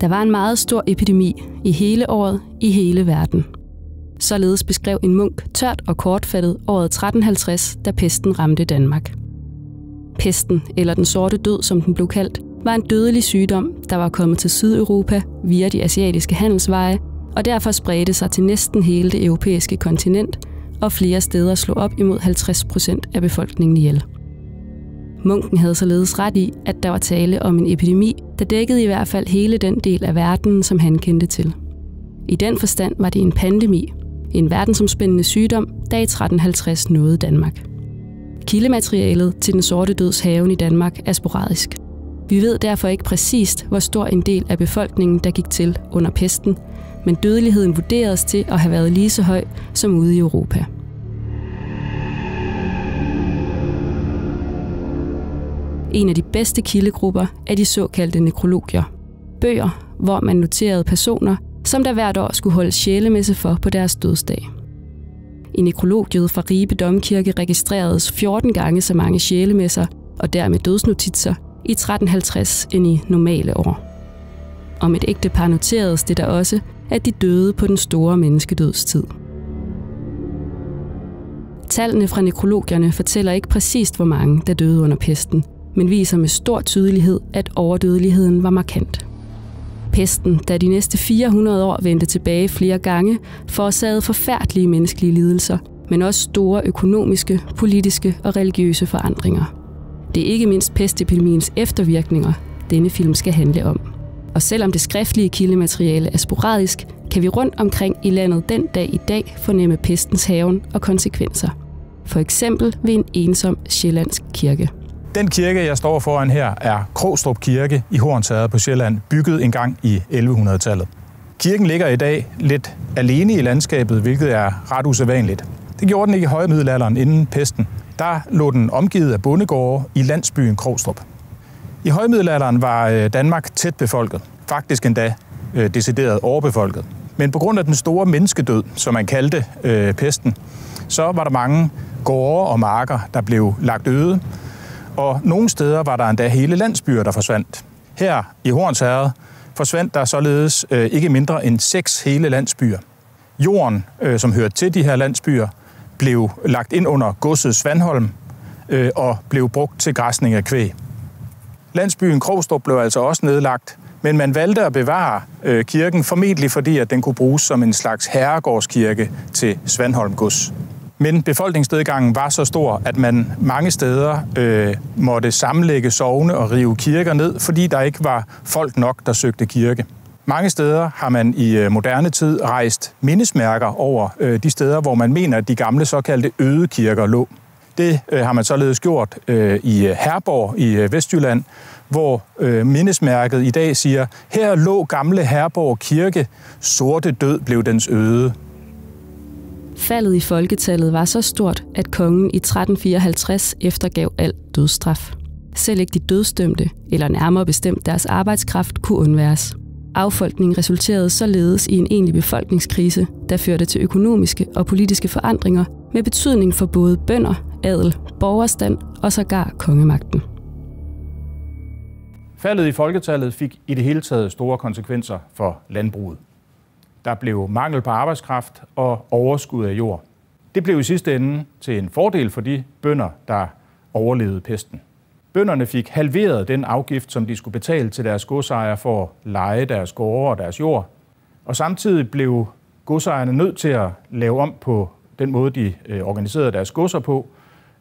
Der var en meget stor epidemi i hele året, i hele verden. Således beskrev en munk tørt og kortfattet året 1350, da pesten ramte Danmark. Pesten, eller den sorte død, som den blev kaldt, var en dødelig sygdom, der var kommet til Sydeuropa via de asiatiske handelsveje, og derfor spredte sig til næsten hele det europæiske kontinent, og flere steder slog op imod 50% af befolkningen ihjel. Munken havde således ret i, at der var tale om en epidemi, der dækkede i hvert fald hele den del af verdenen, som han kendte til. I den forstand var det en pandemi, en verdensomspændende sygdom, der i 1350 nåede Danmark. Kildematerialet til den sorte døds hærgen i Danmark er sporadisk. Vi ved derfor ikke præcist, hvor stor en del af befolkningen, der gik til under pesten, men dødeligheden vurderes til at have været lige så høj som ude i Europa. En af de bedste kildegrupper er de såkaldte nekrologier. Bøger, hvor man noterede personer, som der hvert år skulle holde sjælemesse for på deres dødsdag. I nekrologiet fra Ribe Domkirke registreredes 14 gange så mange sjælemesser og dermed dødsnotitser i 1350 end i normale år. Om et ægtepar noteredes det der også, at de døde på den store menneskedødstid. Tallene fra nekrologierne fortæller ikke præcist, hvor mange der døde under pesten, men viser med stor tydelighed, at overdødeligheden var markant. Pesten, der de næste 400 år vendte tilbage flere gange, forårsagede forfærdelige menneskelige lidelser, men også store økonomiske, politiske og religiøse forandringer. Det er ikke mindst pestepidemiens eftervirkninger, denne film skal handle om. Og selvom det skriftlige kildemateriale er sporadisk, kan vi rundt omkring i landet den dag i dag fornemme pestens hærgen og konsekvenser. For eksempel ved en ensom sjællandsk kirke. Den kirke, jeg står foran her, er Krogstrup Kirke i Hornsherred på Sjælland, bygget engang i 1100-tallet. Kirken ligger i dag lidt alene i landskabet, hvilket er ret usædvanligt. Det gjorde den ikke i højmiddelalderen inden pesten. Der lå den omgivet af bondegårde i landsbyen Krogstrup. I højmiddelalderen var Danmark tæt befolket, faktisk endda decideret overbefolket. Men på grund af den store menneskedød, som man kaldte pesten, så var der mange gårde og marker, der blev lagt øde, og nogle steder var der endda hele landsbyer, der forsvandt. Her i Hornsherred forsvandt der således ikke mindre end 6 hele landsbyer. Jorden, som hørte til de her landsbyer, blev lagt ind under godset Svanholm og blev brugt til græsning af kvæg. Landsbyen Krogstrup blev altså også nedlagt, men man valgte at bevare kirken, formentlig fordi at den kunne bruges som en slags herregårdskirke til Svanholm gods. Men befolkningsnedgangen var så stor, at man mange steder måtte sammenlægge sogne og rive kirker ned, fordi der ikke var folk nok, der søgte kirke. Mange steder har man i moderne tid rejst mindesmærker over de steder, hvor man mener, at de gamle såkaldte øde kirker lå. Det har man således gjort i Herborg i Vestjylland, hvor mindesmærket i dag siger, her lå gamle Herborg Kirke, sorte død blev dens øde. Faldet i folketallet var så stort, at kongen i 1354 eftergav al dødsstraf. Selv ikke de dødsdømte, eller nærmere bestemt deres arbejdskraft, kunne undværes. Affolkningen resulterede således i en egentlig befolkningskrise, der førte til økonomiske og politiske forandringer med betydning for både bønder, adel, borgerstand og sågar kongemagten. Faldet i folketallet fik i det hele taget store konsekvenser for landbruget. Der blev mangel på arbejdskraft og overskud af jord. Det blev i sidste ende til en fordel for de bønder, der overlevede pesten. Bønderne fik halveret den afgift, som de skulle betale til deres godsejere for at leje deres gårde og deres jord. Og samtidig blev godsejerne nødt til at lave om på den måde, de organiserede deres godser på.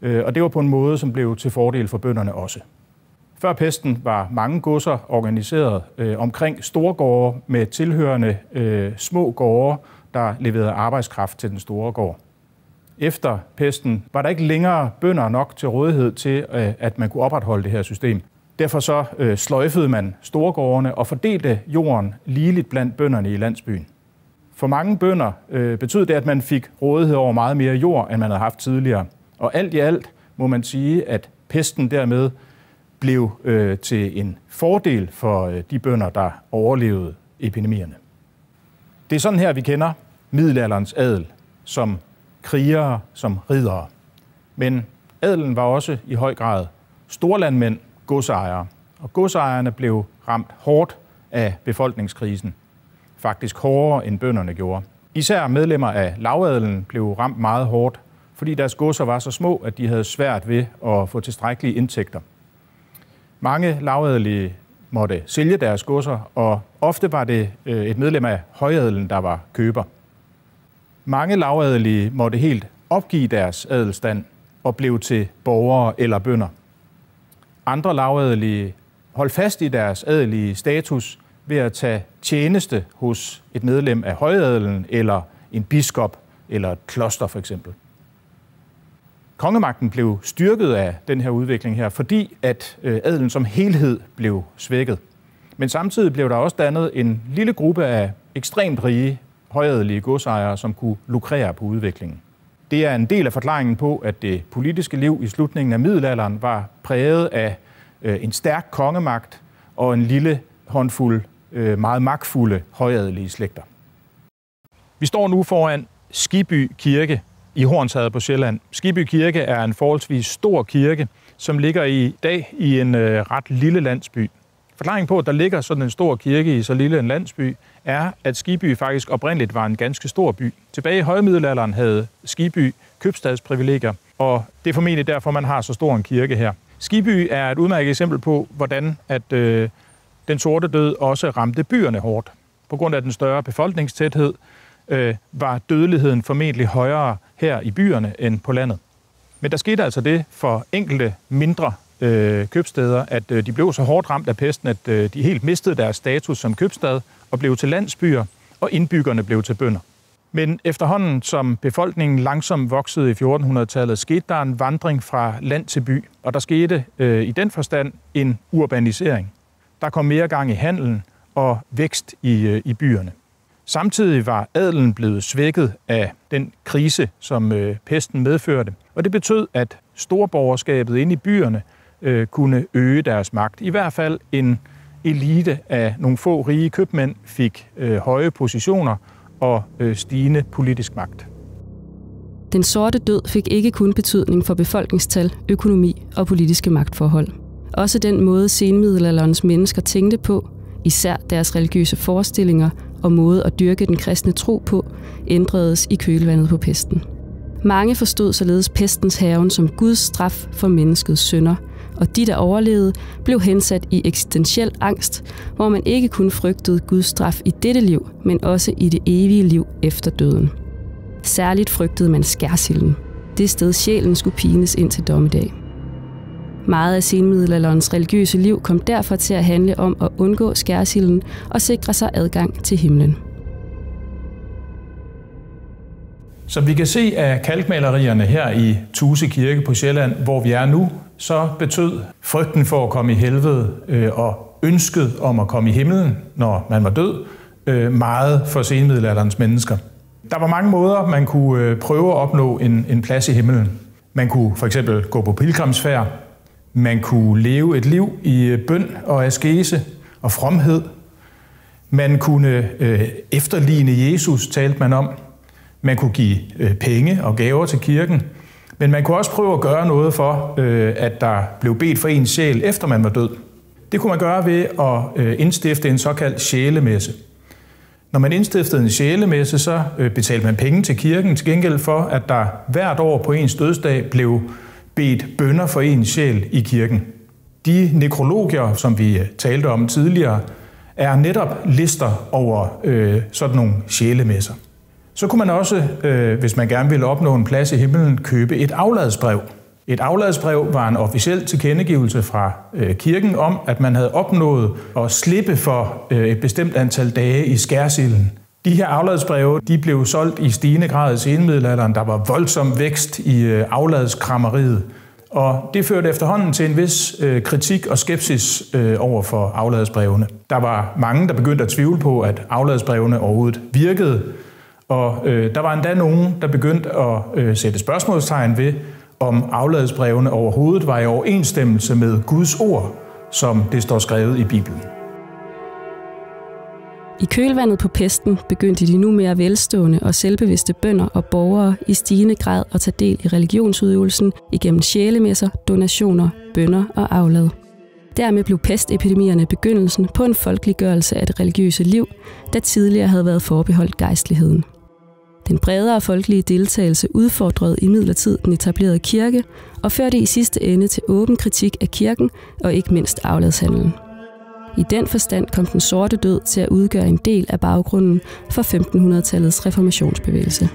Og det var på en måde, som blev til fordel for bønderne også. Før pesten var mange godser organiseret omkring store gårde med tilhørende små gårde, der leverede arbejdskraft til den store gård. Efter pesten var der ikke længere bønder nok til rådighed til, at man kunne opretholde det her system. Derfor så sløjfede man storgårdene og fordelte jorden ligeligt blandt bønderne i landsbyen. For mange bønder betød det, at man fik rådighed over meget mere jord, end man havde haft tidligere. Og alt i alt må man sige, at pesten dermed blev til en fordel for de bønder, der overlevede epidemierne. Det er sådan her, vi kender middelalderens adel som krigere, som riddere. Men adelen var også i høj grad storlandmænd, godsejere. Og godsejerne blev ramt hårdt af befolkningskrisen, faktisk hårdere end bønderne gjorde. Især medlemmer af lavadelen blev ramt meget hårdt, fordi deres godser var så små, at de havde svært ved at få tilstrækkelige indtægter. Mange lavadelige måtte sælge deres godser, og ofte var det et medlem af højadelen, der var køber. Mange lavadelige måtte helt opgive deres adelstand og blev til borgere eller bønder. Andre lavadelige holdt fast i deres adelige status ved at tage tjeneste hos et medlem af højadelen eller en biskop eller et kloster for eksempel. Kongemagten blev styrket af den her udvikling her, fordi at adelen som helhed blev svækket. Men samtidig blev der også dannet en lille gruppe af ekstremt rige højadelige godsejere, som kunne lukrere på udviklingen. Det er en del af forklaringen på, at det politiske liv i slutningen af middelalderen var præget af en stærk kongemagt og en lille håndfuld meget magtfulde højadelige slægter. Vi står nu foran Skibby Kirke i Hornsherred på Sjælland. Skibby Kirke er en forholdsvis stor kirke, som ligger i dag i en ret lille landsby. Forklaringen på, at der ligger sådan en stor kirke i så lille en landsby, er, at Skibby faktisk oprindeligt var en ganske stor by. Tilbage i højmiddelalderen havde Skibby købstadsprivilegier, og det er formentlig derfor, man har så stor en kirke her. Skibby er et udmærket eksempel på, hvordan at den sorte død også ramte byerne hårdt. På grund af den større befolkningstæthed var dødeligheden formentlig højere her i byerne end på landet. Men der skete altså det for enkelte mindre købstæder, at de blev så hårdt ramt af pesten, at de helt mistede deres status som købstad og blev til landsbyer, og indbyggerne blev til bønder. Men efterhånden, som befolkningen langsomt voksede i 1400-tallet, skete der en vandring fra land til by, og der skete i den forstand en urbanisering. Der kom mere gang i handelen og vækst i byerne. Samtidig var adelen blevet svækket af den krise, som pesten medførte, og det betød, at storborgerskabet inde i byerne kunne øge deres magt. I hvert fald en elite af nogle få rige købmænd fik høje positioner og stigende politisk magt. Den sorte død fik ikke kun betydning for befolkningstal, økonomi og politiske magtforhold. Også den måde senmiddelalderens mennesker tænkte på, især deres religiøse forestillinger og måde at dyrke den kristne tro på, ændredes i kølvandet på pesten. Mange forstod således pestens hærgen som Guds straf for menneskets synder, og de, der overlevede, blev hensat i eksistentiel angst, hvor man ikke kun frygtede Guds straf i dette liv, men også i det evige liv efter døden. Særligt frygtede man skærsilden, det sted sjælen skulle pines ind til dommedag. Meget af senmiddelalderens religiøse liv kom derfor til at handle om at undgå skærsilden og sikre sig adgang til himlen. Som vi kan se af kalkmalerierne her i Tuse Kirke på Sjælland, hvor vi er nu, så betød frygten for at komme i helvede og ønsket om at komme i himlen, når man var død, meget for senmiddelalderens mennesker. Der var mange måder, man kunne prøve at opnå en plads i himlen. Man kunne for eksempel gå på pilgrimsfærd. Man kunne leve et liv i bøn og askese og fromhed. Man kunne efterligne Jesus, talte man om. Man kunne give penge og gaver til kirken. Men man kunne også prøve at gøre noget for, at der blev bedt for ens sjæl, efter man var død. Det kunne man gøre ved at indstifte en såkaldt sjælemesse. Når man indstiftede en sjælemesse, så betalte man penge til kirken til gengæld for, at der hvert år på ens dødsdag blev bedt bønner for ens sjæl i kirken. De nekrologier, som vi talte om tidligere, er netop lister over sådan nogle sjælemesser. Så kunne man også, hvis man gerne ville opnå en plads i himlen, købe et afladsbrev. Et afladsbrev var en officiel tilkendegivelse fra kirken om, at man havde opnået at slippe for et bestemt antal dage i skærsilden. De her afladsbreve, de blev solgt i stigende grad i senmiddelalderen. Der var voldsom vækst i afladskrammeriet, og det førte efterhånden til en vis kritik og skepsis over for afladsbrevene. Der var mange, der begyndte at tvivle på, at afladsbrevene overhovedet virkede, og der var endda nogen, der begyndte at sætte spørgsmålstegn ved, om afladsbrevene overhovedet var i overensstemmelse med Guds ord, som det står skrevet i Bibelen. I kølvandet på pesten begyndte de nu mere velstående og selvbevidste bønder og borgere i stigende grad at tage del i religionsudøvelsen igennem sjælemesser, donationer, bønner og aflad. Dermed blev pestepidemierne begyndelsen på en folkeliggørelse af det religiøse liv, der tidligere havde været forbeholdt gejstligheden. Den bredere folkelige deltagelse udfordrede imidlertid den etablerede kirke og førte i sidste ende til åben kritik af kirken og ikke mindst afladshandlen. I den forstand kom den sorte død til at udgøre en del af baggrunden for 1500-tallets reformationsbevægelse.